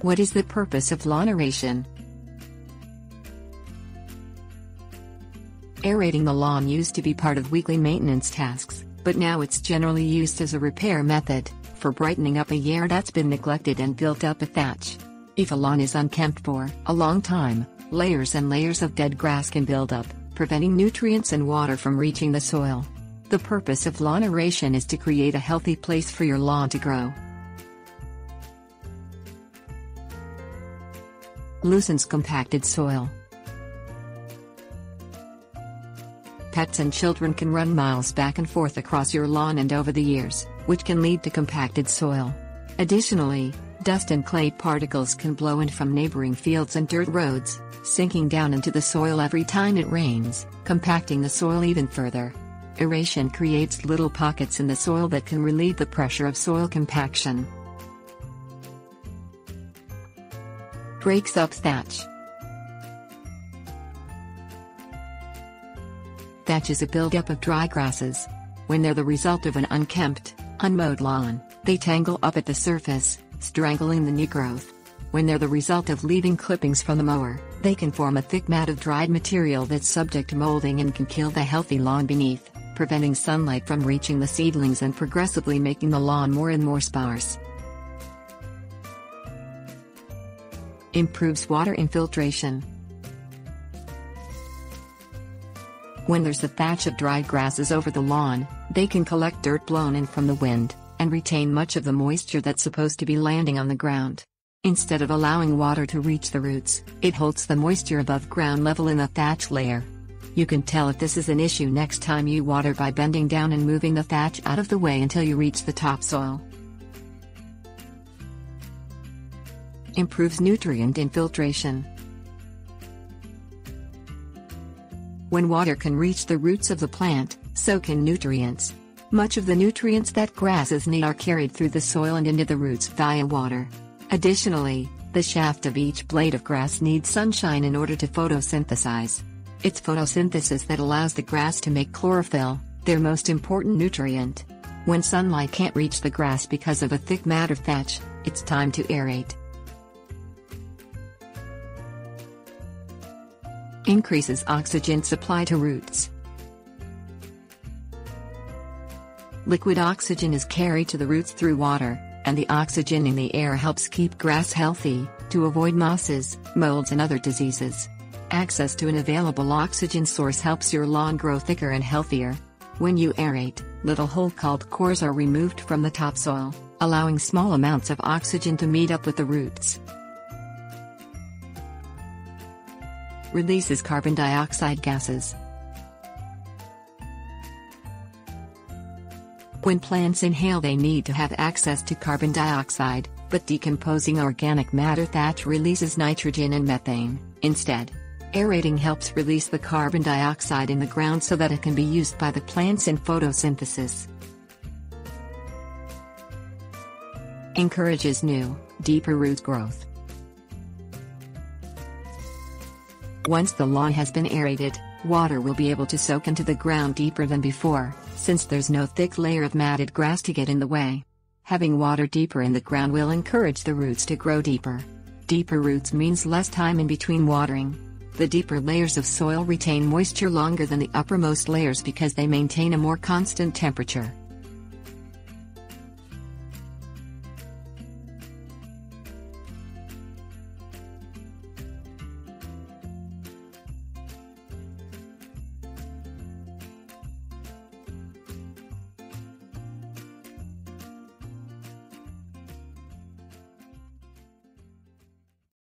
What is the purpose of lawn aeration? Aerating the lawn used to be part of weekly maintenance tasks, but now it's generally used as a repair method, for brightening up a yard that's been neglected and built up a thatch. If a lawn is unkempt for a long time, layers and layers of dead grass can build up, preventing nutrients and water from reaching the soil. The purpose of lawn aeration is to create a healthy place for your lawn to grow. Loosens compacted soil. Pets and children can run miles back and forth across your lawn and over the years, which can lead to compacted soil. Additionally, dust and clay particles can blow in from neighboring fields and dirt roads, sinking down into the soil every time it rains, compacting the soil even further. Aeration creates little pockets in the soil that can relieve the pressure of soil compaction. Breaks up thatch. Thatch is a buildup of dry grasses. When they're the result of an unkempt, unmowed lawn, they tangle up at the surface, strangling the new growth. When they're the result of leaving clippings from the mower, they can form a thick mat of dried material that's subject to molding and can kill the healthy lawn beneath, preventing sunlight from reaching the seedlings and progressively making the lawn more and more sparse. Improves water infiltration. When there's a thatch of dried grasses over the lawn, they can collect dirt blown in from the wind, and retain much of the moisture that's supposed to be landing on the ground. Instead of allowing water to reach the roots, it holds the moisture above ground level in the thatch layer. You can tell if this is an issue next time you water by bending down and moving the thatch out of the way until you reach the topsoil. Improves nutrient infiltration. When water can reach the roots of the plant, so can nutrients. Much of the nutrients that grasses need are carried through the soil and into the roots via water. Additionally, the shaft of each blade of grass needs sunshine in order to photosynthesize. It's photosynthesis that allows the grass to make chlorophyll, their most important nutrient. When sunlight can't reach the grass because of a thick mat or thatch, it's time to aerate. Increases oxygen supply to roots. Liquid oxygen is carried to the roots through water, and the oxygen in the air helps keep grass healthy, to avoid mosses, molds and other diseases. Access to an available oxygen source helps your lawn grow thicker and healthier. When you aerate, little hole-called cores are removed from the topsoil, allowing small amounts of oxygen to meet up with the roots. Releases carbon dioxide gases. When plants inhale, they need to have access to carbon dioxide, but decomposing organic matter thatch releases nitrogen and methane, instead. Aerating helps release the carbon dioxide in the ground so that it can be used by the plants in photosynthesis. Encourages new, deeper root growth. Once the lawn has been aerated, water will be able to soak into the ground deeper than before, since there's no thick layer of matted grass to get in the way. Having water deeper in the ground will encourage the roots to grow deeper. Deeper roots means less time in between watering. The deeper layers of soil retain moisture longer than the uppermost layers because they maintain a more constant temperature.